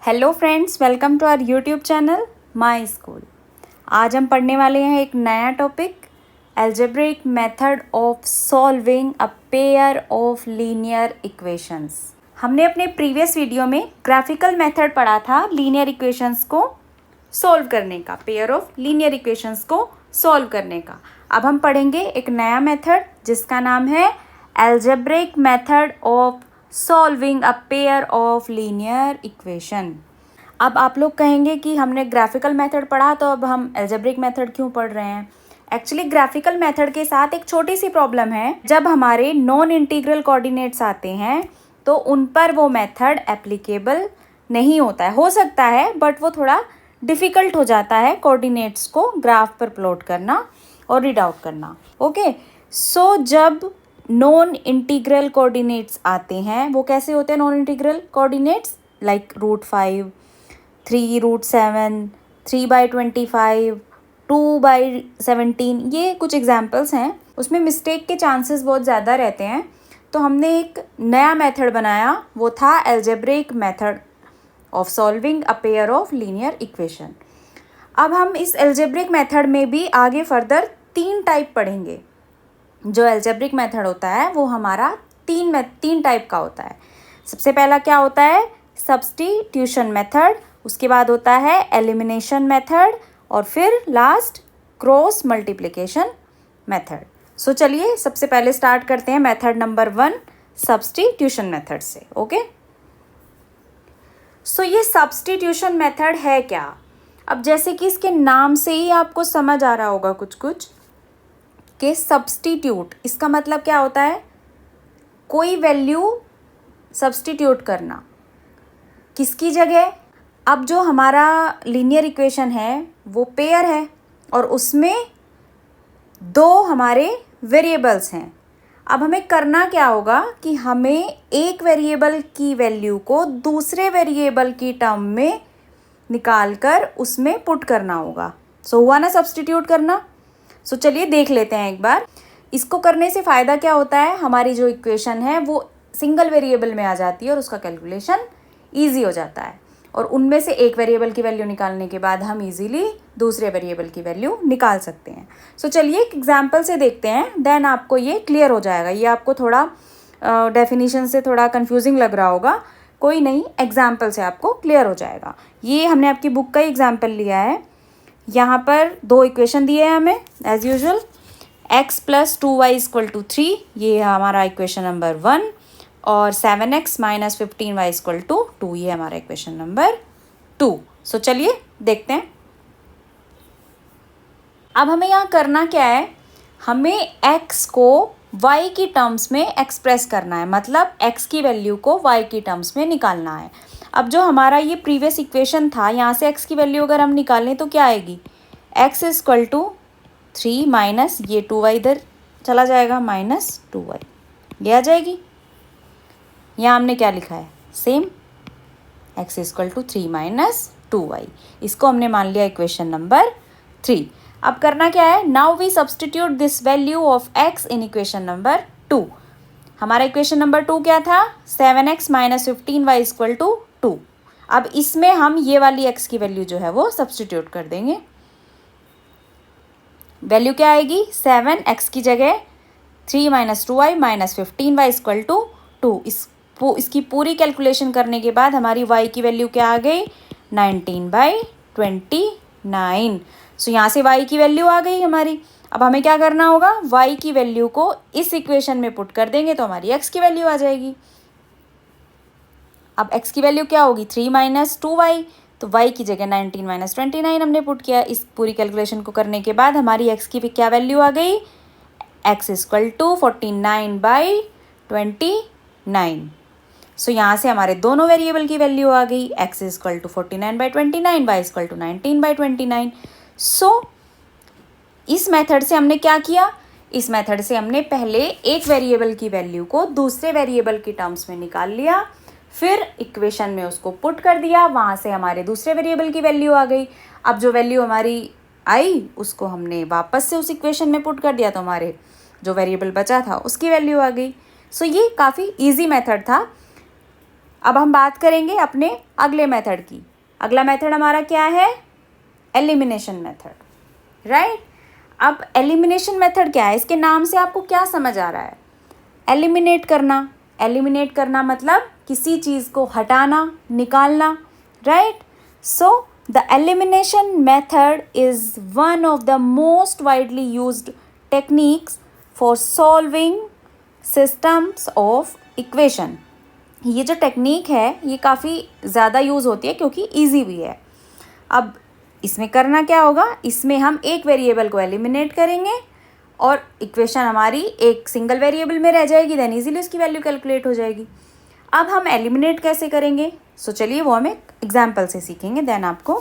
Hello friends, welcome to our YouTube channel my school. आज हम पढ़ने वाले हैं एक नया topic, algebraic method of solving a pair of linear equations. हमने अपने प्रीवियस वीडियो में ग्राफिकल मेथड पढ़ा था लीनियर इक्वेशंस को सॉल्व करने का, पेयर ऑफ लीनियर इक्वेशंस को सॉल्व करने का। अब हम पढ़ेंगे एक नया मेथड जिसका नाम है algebraic method of solving a pair of linear equation. अब आप लोग कहेंगे कि हमने ग्राफिकल मेथड पढ़ा तो अब हम एल्जेब्रिक मेथड क्यों पढ़ रहे हैं। एक्चुअली ग्राफिकल मेथड के साथ एक छोटी सी प्रॉब्लम है, जब हमारे नॉन इंटीग्रल कोऑर्डिनेट्स आते हैं तो उन पर वो मेथड एप्लीकेबल नहीं होता है। हो सकता है बट वो थोड़ा डिफ़िकल्ट हो जाता है कोऑर्डिनेट्स को ग्राफ पर प्लॉट करना और रीड आउट करना। ओके, सो जब नॉन इंटीग्रल कोऑर्डिनेट्स आते हैं, वो कैसे होते हैं नॉन इंटीग्रल कोऑर्डिनेट्स? लाइक √5, 3√7, 3/25, 2/17, ये कुछ एग्जाम्पल्स हैं। उसमें मिस्टेक के चांसेस बहुत ज़्यादा रहते हैं, तो हमने एक नया मेथड बनाया, वो था algebraic method of solving a pair of linear equation. अब हम इस एल्जेब्रिक मेथड में भी आगे फर्दर 3 टाइप पढ़ेंगे। जो एल्जेब्रिक मेथड होता है वो हमारा तीन टाइप का होता है। सबसे पहला क्या होता है? सब्स्टिट्यूशन मेथड, उसके बाद होता है एलिमिनेशन मेथड और फिर लास्ट क्रॉस मल्टीप्लिकेशन मेथड। सो चलिए सबसे पहले स्टार्ट करते हैं मेथड नंबर 1 सब्स्टिट्यूशन मेथड से। ओके, सो ये सब्स्टिट्यूशन मेथड है क्या? अब जैसे कि इसके नाम से ही आपको समझ आ रहा होगा कुछ कि सब्स्टिट्यूट, इसका मतलब क्या होता है? कोई वैल्यू सब्स्टिट्यूट करना। किसकी जगह? अब जो हमारा लीनियर इक्वेशन है वो पेयर है और उसमें 2 हमारे वेरिएबल्स हैं। अब हमें करना क्या होगा कि हमें एक वेरिएबल की वैल्यू को दूसरे वेरिएबल की टर्म में निकाल कर उसमें पुट करना होगा। सो हुआ ना सब्स्टिट्यूट करना। सो चलिए देख लेते हैं एक बार। इसको करने से फ़ायदा क्या होता है? हमारी जो इक्वेशन है वो सिंगल वेरिएबल में आ जाती है और उसका कैलकुलेशन ईजी हो जाता है, और उनमें से एक वेरिएबल की वैल्यू निकालने के बाद हम इजीली दूसरे वेरिएबल की वैल्यू निकाल सकते हैं। सो चलिए एक एग्जांपल से देखते हैं, देन आपको ये क्लियर हो जाएगा। ये आपको थोड़ा डेफिनेशन से थोड़ा कंफ्यूजिंग लग रहा होगा, कोई नहीं, एग्जाम्पल से आपको क्लियर हो जाएगा। ये हमने आपकी बुक का ही एग्जाम्पल लिया है। यहाँ पर 2 इक्वेशन दिए हैं हमें एज यूजुअल, x + 2y = 3, ये है हमारा इक्वेशन नंबर 1, और 7x - 15y = 2, ये हमारा इक्वेशन नंबर 2। सो चलिए देखते हैं। अब हमें यहाँ करना क्या है? हमें x को y की टर्म्स में एक्सप्रेस करना है, मतलब x की वैल्यू को y की टर्म्स में निकालना है। अब जो हमारा ये प्रीवियस इक्वेशन था, यहाँ से x की वैल्यू अगर हम निकालें तो क्या आएगी? x = 3 माइनस ये 2y इधर चला जाएगा, -2y, ये आ जाएगी। यहाँ हमने क्या लिखा है? सेम, x = 3 - 2y, इसको हमने मान लिया इक्वेशन नंबर 3। अब करना क्या है? Now we substitute this value of x in equation number 2। हमारा इक्वेशन नंबर 2 क्या था? 7x - 15y = 2। अब इसमें हम ये वाली x की वैल्यू जो है वो सब्स्टिट्यूट कर देंगे। वैल्यू क्या आएगी? 7x की जगह 3 - 2y - 15y = 2। इसकी पूरी कैलकुलेशन करने के बाद हमारी y की वैल्यू क्या आ गई? 19/29। सो यहाँ से y की वैल्यू आ गई हमारी। अब हमें क्या करना होगा? y की वैल्यू को इस इक्वेशन में पुट कर देंगे तो हमारी x की वैल्यू आ जाएगी। अब x की वैल्यू क्या होगी? 3 - 2y, तो y की जगह 19 - 29 हमने पुट किया। इस पूरी कैलकुलेशन को करने के बाद हमारी x की क्या वैल्यू आ गई? x = 49/29। सो यहाँ से हमारे दोनों वेरिएबल की वैल्यू आ गई, x = 49/29, y = 19/29। सो इस मेथड से हमने क्या किया? इस मेथड से हमने पहले एक वेरिएबल की वैल्यू को दूसरे वेरिएबल की टर्म्स में निकाल लिया, फिर इक्वेशन में उसको पुट कर दिया, वहाँ से हमारे दूसरे वेरिएबल की वैल्यू आ गई। अब जो वैल्यू हमारी आई उसको हमने वापस से उस इक्वेशन में पुट कर दिया, तो हमारे जो वेरिएबल बचा था उसकी वैल्यू आ गई। सो ये काफ़ी इजी मेथड था। अब हम बात करेंगे अपने अगले मेथड की। अगला मेथड हमारा क्या है? Elimination method, right. अब एलिमिनेशन मेथड क्या है? इसके नाम से आपको क्या समझ आ रहा है? एलिमिनेट करना। एलिमिनेट करना मतलब किसी चीज़ को हटाना, निकालना, right. So the elimination method is one of the most widely used techniques for solving systems of equation. ये जो टेक्निक है ये काफ़ी ज़्यादा यूज़ होती है क्योंकि ईजी भी है। अब इसमें करना क्या होगा? इसमें हम एक वेरिएबल को एलिमिनेट करेंगे और इक्वेशन हमारी एक सिंगल वेरिएबल में रह जाएगी, देन इजीली उसकी वैल्यू कैलकुलेट हो जाएगी। अब हम एलिमिनेट कैसे करेंगे? सो चलिए वो हम एक एग्जाम्पल से सीखेंगे, देन आपको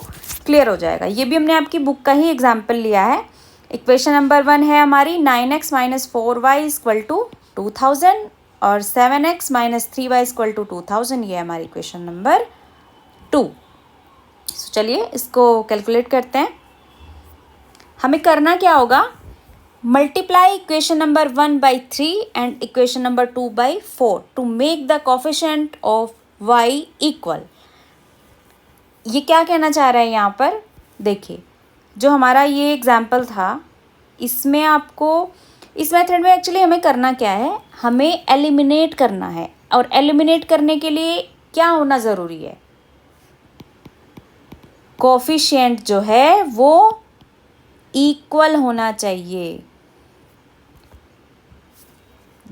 क्लियर हो जाएगा। ये भी हमने आपकी बुक का ही एग्जाम्पल लिया है। इक्वेशन नंबर 1 है हमारी 9x - 4y = 2000 और 7x - 3y = 2000। ये हमारी इक्वेशन नंबर 2। सो चलिए इसको कैलकुलेट करते हैं। हमें करना क्या होगा? Multiply equation number 1 by 3 and equation number 2 by 4 to make the coefficient of y equal. ये क्या कहना चाह रहा है यहाँ पर? देखिए, जो हमारा ये एग्जाम्पल था, इसमें आपको इस मेथड में एक्चुअली हमें करना क्या है? हमें एलिमिनेट करना है। और एलिमिनेट करने के लिए क्या होना ज़रूरी है? कोफिशिएंट जो है वो इक्वल होना चाहिए।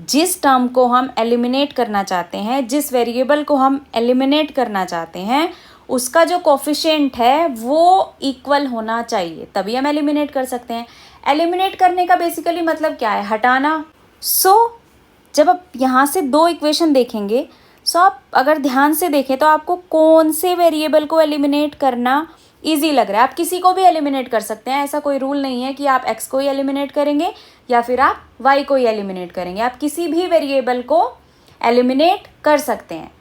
जिस टर्म को हम एलिमिनेट करना चाहते हैं, जिस वेरिएबल को हम एलिमिनेट करना चाहते हैं, उसका जो कोफिशिएंट है वो इक्वल होना चाहिए, तभी हम एलिमिनेट कर सकते हैं। एलिमिनेट करने का बेसिकली मतलब क्या है? हटाना। जब आप यहाँ से दो इक्वेशन देखेंगे, आप अगर ध्यान से देखें तो आपको कौन से वेरिएबल को एलिमिनेट करना ईजी लग रहा है। आप किसी को भी एलिमिनेट कर सकते हैं, ऐसा कोई रूल नहीं है कि आप x को ही एलिमिनेट करेंगे या फिर आप y को ही एलिमिनेट करेंगे। आप किसी भी वेरिएबल को एलिमिनेट कर सकते हैं।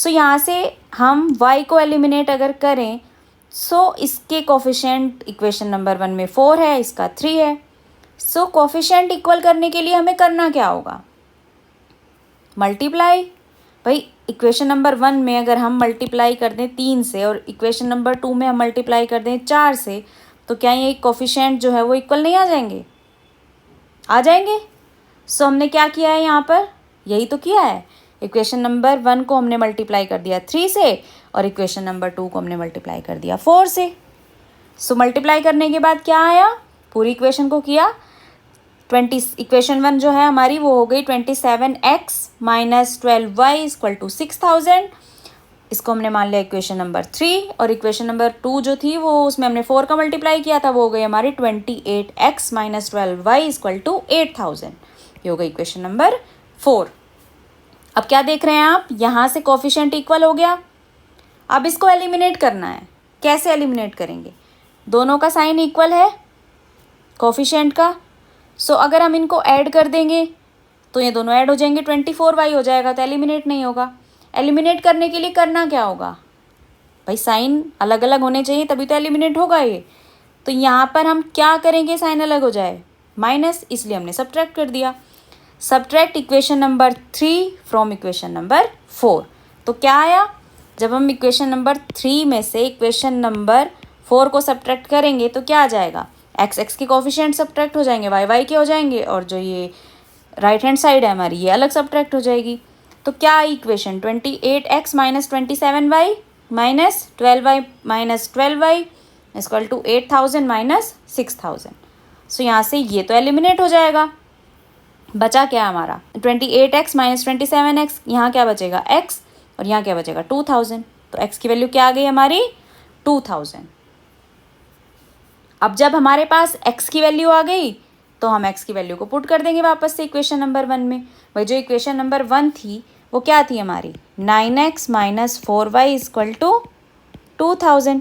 यहाँ से हम y को एलिमिनेट अगर करें, इसके कोफिशिएंट इक्वेशन नंबर 1 में 4 है, इसका 3 है। कोफिशिएंट इक्वल करने के लिए हमें करना क्या होगा? मल्टीप्लाई। भाई इक्वेशन नंबर 1 में अगर हम मल्टीप्लाई कर दें 3 से और इक्वेशन नंबर 2 में हम मल्टीप्लाई कर दें 4 से, तो क्या ये कोफिशिएंट जो है वो इक्वल नहीं आ जाएंगे? आ जाएंगे। हमने क्या किया है यहाँ पर? यही तो किया है। इक्वेशन नंबर 1 को हमने मल्टीप्लाई कर दिया 3 से और इक्वेशन नंबर 2 को हमने मल्टीप्लाई कर दिया 4 से। मल्टीप्लाई करने के बाद क्या आया? पूरी इक्वेशन को किया। इक्वेशन 1 जो है हमारी वो हो गई 27x - 12y = 6000। इसको हमने मान लिया इक्वेशन नंबर 3। और इक्वेशन नंबर 2 जो थी वो उसमें हमने 4 का मल्टीप्लाई किया था, वो हो गई हमारी 28x - 12y = 8000। ये हो गई इक्वेशन नंबर 4। अब क्या देख रहे हैं आप? यहाँ से कोफिशिएंट इक्वल हो गया। अब इसको एलिमिनेट करना है। कैसे एलिमिनेट करेंगे? दोनों का साइन इक्वल है कोफिशिएंट का। अगर हम इनको ऐड कर देंगे तो ये दोनों ऐड हो जाएंगे, 24y हो जाएगा, तो एलिमिनेट नहीं होगा। एलिमिनेट करने के लिए करना क्या होगा? भाई साइन अलग अलग होने चाहिए तभी तो एलिमिनेट होगा ये। तो यहाँ पर हम क्या करेंगे? साइन अलग हो जाए, माइनस, इसलिए हमने सब्ट्रैक्ट कर दिया। Subtract equation number 3 from equation number 4। तो क्या आया? जब हम इक्वेशन नंबर 3 में से इक्वेशन नंबर 4 को सब्ट्रैक्ट करेंगे तो क्या आ जाएगा? x के कोफिशिएंट सब्ट्रैक्ट हो जाएंगे, y के हो जाएंगे, और जो ये राइट हैंड साइड है हमारी ये अलग सब्ट्रैक्ट हो जाएगी। तो क्या आई equation? 28x - 27y - 12y - 12y = 8000 - 6000। यहाँ से ये तो एलिमिनेट हो जाएगा। बचा क्या हमारा? 28x - 27x, यहाँ क्या बचेगा? x, और यहाँ क्या बचेगा? 2000। तो x की वैल्यू क्या आ गई हमारी? 2000। अब जब हमारे पास x की वैल्यू आ गई तो हम x की वैल्यू को पुट कर देंगे वापस से इक्वेशन नंबर 1 में। वही जो इक्वेशन नंबर 1 थी वो क्या थी हमारी? 9x - 4y = 2000।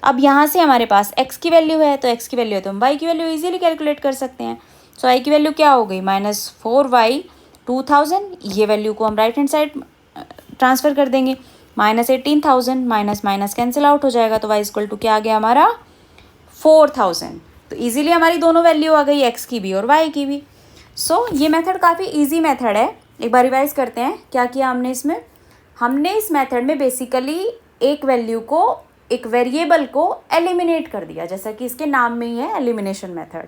अब यहाँ से हमारे पास x की वैल्यू है, तो x की वैल्यू है तो हम y की वैल्यू इजीली कैलकुलेट कर सकते हैं। y की वैल्यू क्या हो गई? -4y 2000। ये वैल्यू को हम राइट हैंड साइड ट्रांसफ़र कर देंगे, -18,000, माइनस माइनस कैंसिल आउट हो जाएगा, तो y = क्या आ गया हमारा? 4000। तो इजीली हमारी दोनों वैल्यू आ गई, x की भी और y की भी। ये मेथड काफ़ी इजी मेथड है। एक बार रिवाइज करते हैं क्या किया हमने इसमें। हमने इस मेथड में बेसिकली एक वैल्यू को, एक वेरिएबल को एलिमिनेट कर दिया, जैसा कि इसके नाम में ही है एलिमिनेशन मेथड।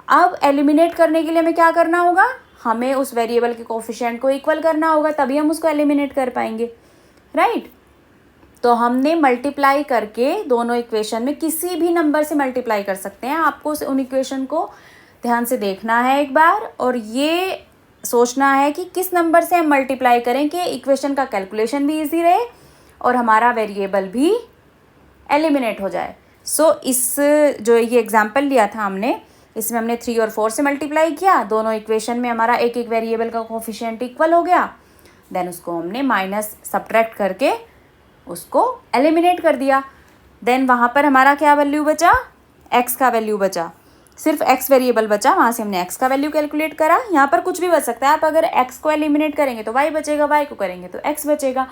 अब एलिमिनेट करने के लिए हमें क्या करना होगा, हमें उस वेरिएबल के कोफिशिएंट को इक्वल करना होगा, तभी हम उसको एलिमिनेट कर पाएंगे, राइट। तो हमने मल्टीप्लाई करके दोनों इक्वेशन में किसी भी नंबर से मल्टीप्लाई कर सकते हैं। आपको उन इक्वेशन को ध्यान से देखना है एक बार, और ये सोचना है कि किस नंबर से हम मल्टीप्लाई करें कि इक्वेशन का कैलकुलेशन भी इजी रहे और हमारा वेरिएबल भी एलिमिनेट हो जाए। सो इस जो ये एग्जांपल लिया था हमने, इसमें हमने 3 और 4 से मल्टीप्लाई किया, दोनों इक्वेशन में हमारा एक एक वेरिएबल का कोफिशिएंट इक्वल हो गया, देन उसको हमने माइनस सब्ट्रैक्ट करके उसको एलिमिनेट कर दिया। देन वहाँ पर हमारा क्या वैल्यू बचा, x का वैल्यू बचा, सिर्फ x वेरिएबल बचा, वहाँ से हमने x का वैल्यू कैलकुलेट करा। यहाँ पर कुछ भी बच सकता है, आप अगर x को एलिमिनेट करेंगे तो y बचेगा, y को करेंगे तो x बचेगा।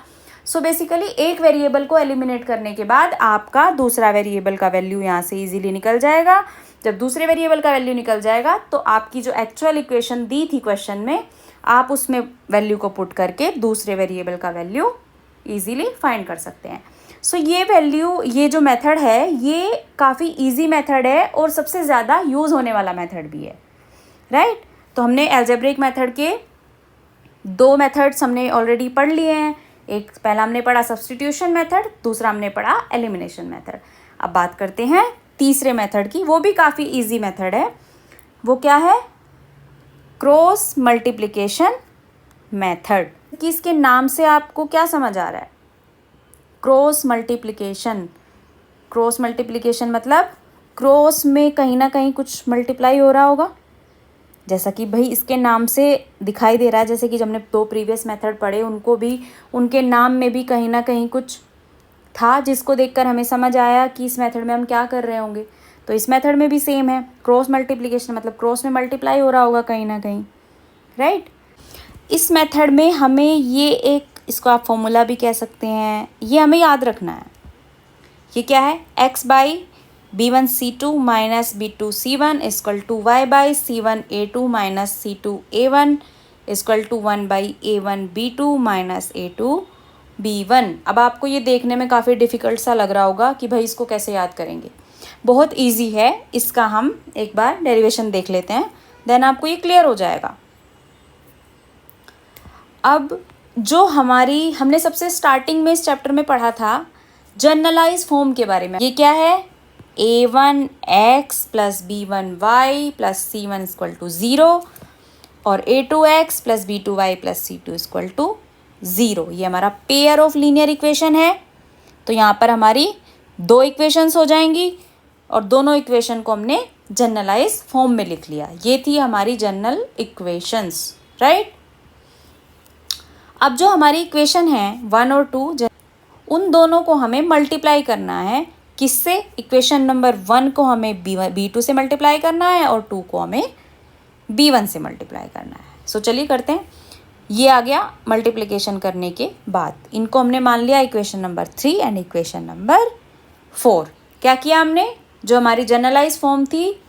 सो बेसिकली एक वेरिएबल को एलिमिनेट करने के बाद आपका दूसरा वेरिएबल का वैल्यू यहाँ से इजीली निकल जाएगा। जब दूसरे वेरिएबल का वैल्यू निकल जाएगा तो आपकी जो एक्चुअल इक्वेशन दी थी क्वेश्चन में, आप उसमें वैल्यू को पुट करके दूसरे वेरिएबल का वैल्यू इजीली फाइंड कर सकते हैं। सो ये वैल्यू, ये जो मेथड है ये काफ़ी इजी मेथड है और सबसे ज़्यादा यूज़ होने वाला मेथड भी है, राइट। तो हमने अलजेब्रिक मेथड के 2 मेथड्स हमने ऑलरेडी पढ़ लिए हैं। एक पहला हमने पढ़ा सब्स्टिट्यूशन मेथड, दूसरा हमने पढ़ा एलिमिनेशन मेथड। अब बात करते हैं तीसरे मेथड की, वो भी काफ़ी इजी मेथड है। वो क्या है, क्रॉस मल्टीप्लिकेशन मेथड। कि इसके नाम से आपको क्या समझ आ रहा है, क्रॉस मल्टीप्लिकेशन। क्रॉस मल्टीप्लिकेशन मतलब क्रॉस में कहीं ना कहीं कुछ मल्टीप्लाई हो रहा होगा, जैसा कि भाई इसके नाम से दिखाई दे रहा है। जैसे कि जब हमने 2 प्रीवियस मेथड पढ़े, उनको भी, उनके नाम में भी कहीं ना कहीं कुछ था जिसको देखकर हमें समझ आया कि इस मेथड में हम क्या कर रहे होंगे। तो इस मेथड में भी सेम है, क्रॉस मल्टीप्लिकेशन मतलब क्रॉस में मल्टीप्लाई हो रहा होगा कहीं ना कहीं, राइट। इस मेथड में हमें ये एक, इसको आप फॉर्मूला भी कह सकते हैं, ये हमें याद रखना है। ये क्या है, x/b1c2 minus b2c1 equal to y/c1a2 minus c2a1 equal to 1/a1b2 minus a2b1। अब आपको ये देखने में काफ़ी डिफ़िकल्ट सा लग रहा होगा कि भाई इसको कैसे याद करेंगे। बहुत इजी है, इसका हम एक बार डेरिवेशन देख लेते हैं, देन आपको ये क्लियर हो जाएगा। अब जो हमने सबसे स्टार्टिंग में इस चैप्टर में पढ़ा था जनरलाइज फॉर्म के बारे में, ये क्या है, a1x plus b1y plus c1 equal to 0 और a2x plus b2y plus c2 equal to 0। ये हमारा पेयर ऑफ लीनियर इक्वेशन है। तो यहाँ पर हमारी 2 इक्वेशंस हो जाएंगी और दोनों इक्वेशन को हमने जनरलाइज फॉर्म में लिख लिया। ये थी हमारी जनरल इक्वेशंस, राइट। अब जो हमारी इक्वेशन है 1 और 2, उन दोनों को हमें मल्टीप्लाई करना है। किससे, इक्वेशन नंबर 1 को हमें b2 से मल्टीप्लाई करना है और 2 को हमें b1 से मल्टीप्लाई करना है। सो चलिए करते हैं। ये आ गया मल्टीप्लिकेशन करने के बाद, इनको हमने मान लिया equation number 3 and equation number 4। क्या किया हमने, जो हमारी जनरलाइज फॉर्म थी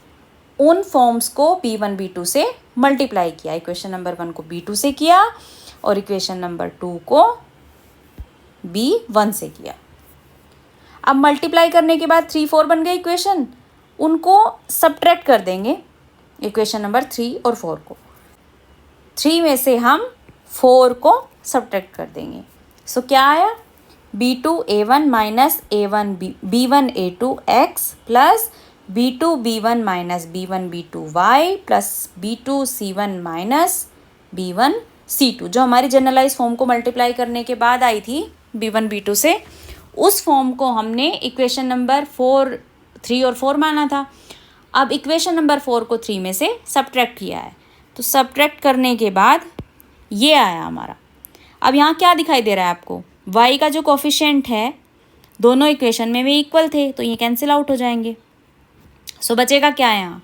उन फॉर्म्स को b1 b2 से मल्टीप्लाई किया। इक्वेशन नंबर 1 को b2 से किया और इक्वेशन नंबर 2 को b1 से किया। अब मल्टीप्लाई करने के बाद 3 4 बन गए इक्वेशन, उनको सब्ट्रैक्ट कर देंगे इक्वेशन नंबर 3 और 4 को। 3 में से हम 4 को सब्ट्रैक्ट कर देंगे। सो क्या आया, b2a1 minus b1a2x plus b2b1 minus b1b2y plus b2c1 minus b1c2। जो हमारी जनरलाइज फॉर्म को मल्टीप्लाई करने के बाद आई थी b1 b2 से, उस फॉर्म को हमने इक्वेशन नंबर 3 और 4 माना था। अब इक्वेशन नंबर 4 को 3 में से सब्ट्रैक्ट किया है, तो सब्ट्रैक्ट करने के बाद ये आया हमारा। अब यहाँ क्या दिखाई दे रहा है आपको, y का जो कोफिशिएंट है दोनों इक्वेशन में भी इक्वल थे, तो ये कैंसिल आउट हो जाएंगे। सो बचेगा क्या, यहाँ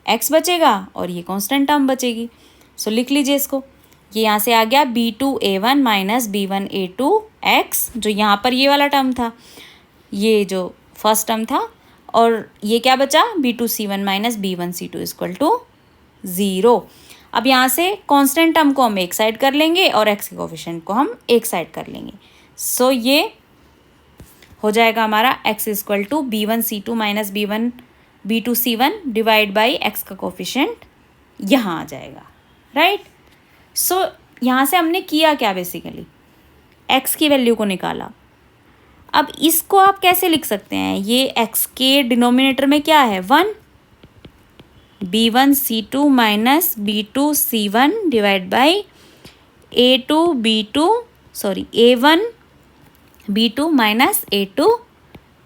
x बचेगा और ये कांस्टेंट टर्म बचेगी। सो लिख लीजिए इसको, ये यहाँ से आ गया b2a1 माइनस b1a2x, जो यहाँ पर ये वाला टर्म था, ये जो फर्स्ट टर्म था, और ये क्या बचा b2c1 minus b1c2 equal to 0। अब यहाँ से कांस्टेंट टर्म को हम एक साइड कर लेंगे और एक्स के कोफिशिएंट को हम एक साइड कर लेंगे। सो ये हो जाएगा हमारा x equal to b1c2 minus b2c1 divide by x का कोफिशिएंट यहाँ आ जाएगा, राइट। सो यहाँ से हमने किया क्या, बेसिकली x की वैल्यू को निकाला। अब इसको आप कैसे लिख सकते हैं, ये x के डिनोमिनेटर में क्या है 1, b1c2 minus b2c1 divide by a1 b2 minus a2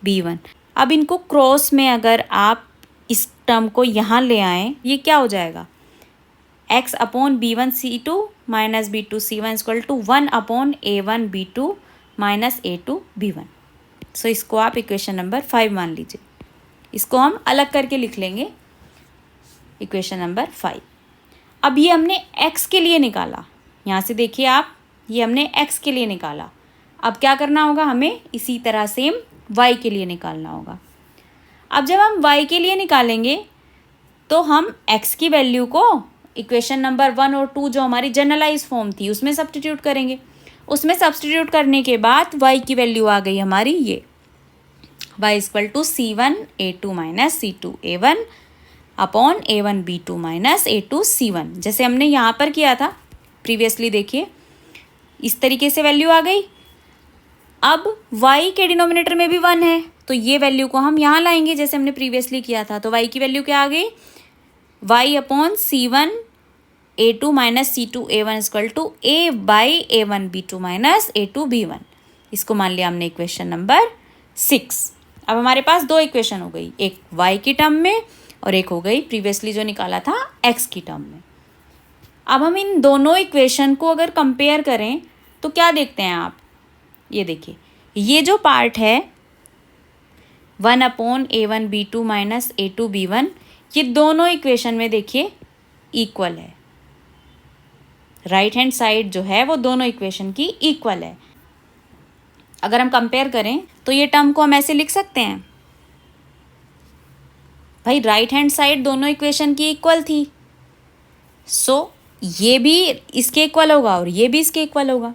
b1। अब इनको क्रॉस में अगर आप इस टर्म को यहाँ ले आएँ, ये क्या हो जाएगा, x upon b1c2 minus b2c1 equal to 1 upon a1 b2 minus a2 b1। So इसको आप इक्वेशन नंबर 5 मान लीजिए। इसको हम अलग करके लिख लेंगे, इक्वेशन नंबर 5। अब ये हमने x के लिए निकाला, यहाँ से देखिए आप, ये हमने x के लिए निकाला। अब क्या करना होगा, हमें इसी तरह सेम y के लिए निकालना होगा। अब जब हम y के लिए निकालेंगे तो हम x की वैल्यू को इक्वेशन नंबर 1 और 2 जो हमारी जनरलाइज फॉर्म थी उसमें सब्स्टिट्यूट करेंगे। उसमें सब्स्टिट्यूट करने के बाद y की वैल्यू आ गई हमारी ये y equal to c1 a2 minus c2 a1 upon a1 b2 minus a2 c1, जैसे हमने यहाँ पर किया था प्रीवियसली। देखिए इस तरीके से वैल्यू आ गई। अब y के डिनोमिनेटर में भी 1 है तो ये वैल्यू को हम यहाँ लाएंगे जैसे हमने प्रीवियसली किया था। तो y की वैल्यू क्या आ गई, y upon c1 a2 minus c2 a1 equal to a by a1 b2 minus a2 b1। इसको मान लिया हमने इक्वेशन नंबर 6। अब हमारे पास दो इक्वेशन हो गई, एक y की टर्म में और एक हो गई प्रीवियसली जो निकाला था x की टर्म में। अब हम इन दोनों इक्वेशन को अगर कंपेयर करें तो क्या देखते हैं आप, ये देखिए ये जो पार्ट है 1 upon a1 b2 minus a2 b1, ये दोनों इक्वेशन में देखिए इक्वल है। राइट हैंड साइड जो है वो दोनों इक्वेशन की इक्वल है। अगर हम कंपेयर करें तो ये टर्म को हम ऐसे लिख सकते हैं, भाई राइट हैंड साइड दोनों इक्वेशन की इक्वल थी, सो ये भी इसके इक्वल होगा और ये भी इसके इक्वल होगा।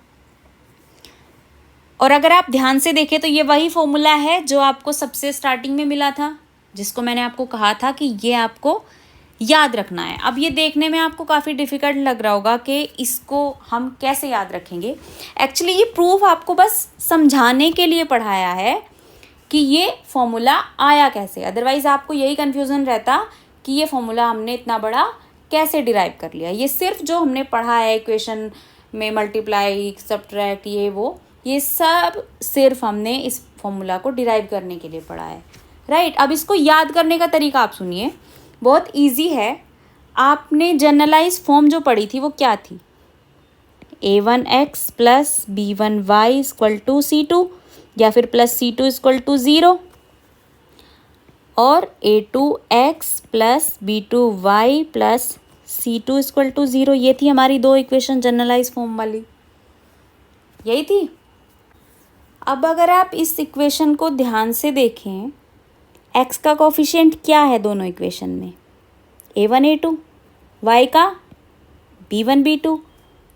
और अगर आप ध्यान से देखें तो ये वही फॉर्मूला है जो आपको सबसे स्टार्टिंग में मिला था, जिसको मैंने आपको कहा था कि ये आपको याद रखना है। अब ये देखने में आपको काफ़ी डिफ़िकल्ट लग रहा होगा कि इसको हम कैसे याद रखेंगे। एक्चुअली ये प्रूफ आपको बस समझाने के लिए पढ़ाया है कि ये फॉर्मूला आया कैसे, अदरवाइज़ आपको यही कन्फ्यूज़न रहता कि ये फॉर्मूला हमने इतना बड़ा कैसे डिराइव कर लिया। ये सिर्फ जो हमने पढ़ा है इक्वेशन में मल्टीप्लाई सब्ट्रैक्ट ये सब सिर्फ हमने इस फॉर्मूला को डिराइव करने के लिए पढ़ा है, राइट। अब इसको याद करने का तरीका आप सुनिए, बहुत इजी है। आपने जनरलाइज फॉर्म जो पढ़ी थी वो क्या थी, a1x plus b1y equal to c2 या फिर प्लस c2 इक्वल टू 0 और a2x plus b2y plus c2 equal to 0। ये थी हमारी दो इक्वेशन जनरलाइज फॉर्म वाली, यही थी। अब अगर आप इस इक्वेशन को ध्यान से देखें, x का कोफिशिएंट क्या है दोनों इक्वेशन में, a1 a2, y का b1 b2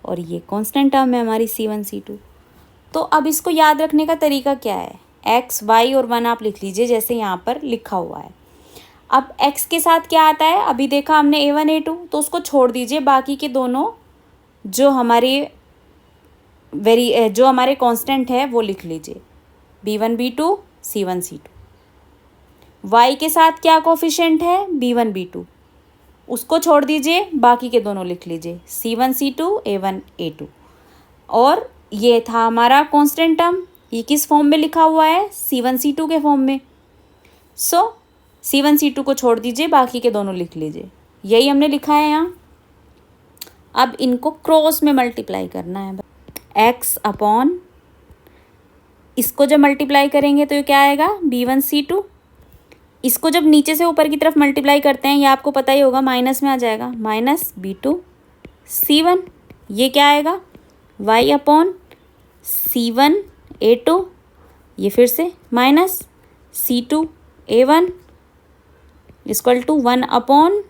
और ये कांस्टेंट टर्म है हमारी c1 c2। तो अब इसको याद रखने का तरीका क्या है, x y और 1 आप लिख लीजिए जैसे यहाँ पर लिखा हुआ है। अब x के साथ क्या आता है, अभी देखा हमने a1 a2, तो उसको छोड़ दीजिए, बाकी के दोनों जो हमारे कांस्टेंट है वो लिख लीजिए, b1 b2 c1 c2। y के साथ क्या कोफिशिएंट है, b1 b2, उसको छोड़ दीजिए, बाकी के दोनों लिख लीजिए, c1 c2 a1 a2। और ये था हमारा कांस्टेंट टर्म, ये किस फॉर्म में लिखा हुआ है, c1 c2 के फॉर्म में। सो c1 c2 को छोड़ दीजिए, बाकी के दोनों लिख लीजिए, यही हमने लिखा है यहाँ। अब इनको क्रॉस में मल्टीप्लाई करना है, x अपॉन, इसको जब मल्टीप्लाई करेंगे तो ये क्या आएगा, b1 c2। इसको जब नीचे से ऊपर की तरफ मल्टीप्लाई करते हैं, ये आपको पता ही होगा माइनस में आ जाएगा, माइनस b2 c1। ये क्या आएगा, y अपॉन c1 a2, ये फिर से minus c2 a1 equal to 1 upon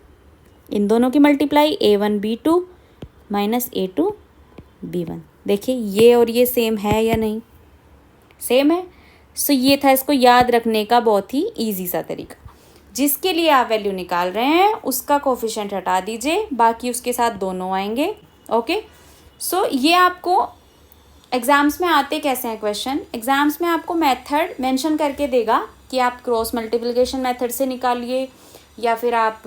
इन दोनों की multiply A1 B2 minus A2 B1। देखिए ये और ये सेम है या नहीं, सेम है। सो ये था इसको याद रखने का बहुत ही ईजी सा तरीका। जिसके लिए आप वैल्यू निकाल रहे हैं उसका कोफिशिएंट हटा दीजिए, बाकी उसके साथ दोनों आएंगे। ओके, सो ये आपको एग्जाम्स में आते कैसे हैं क्वेश्चन, एग्जाम्स में आपको मेथड मेंशन करके देगा कि आप क्रॉस मल्टीप्लिकेशन मेथड से निकालिए, या फिर आप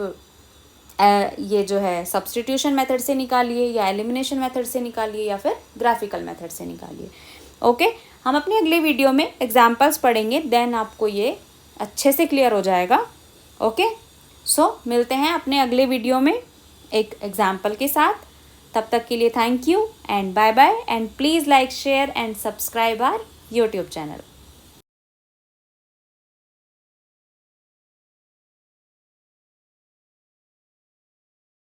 ये जो है सब्स्टिट्यूशन मेथड से निकालिए, या एलिमिनेशन मेथड से निकालिए, या फिर ग्राफिकल मेथड से निकालिए। ओके, हम अपने अगले वीडियो में एग्जाम्पल्स पढ़ेंगे, देन आपको ये अच्छे से क्लियर हो जाएगा। ओके, सो मिलते हैं अपने अगले वीडियो में एक एग्जाम्पल के साथ। तब तक के लिए thank you and bye bye, and please like share and subscribe our YouTube channel.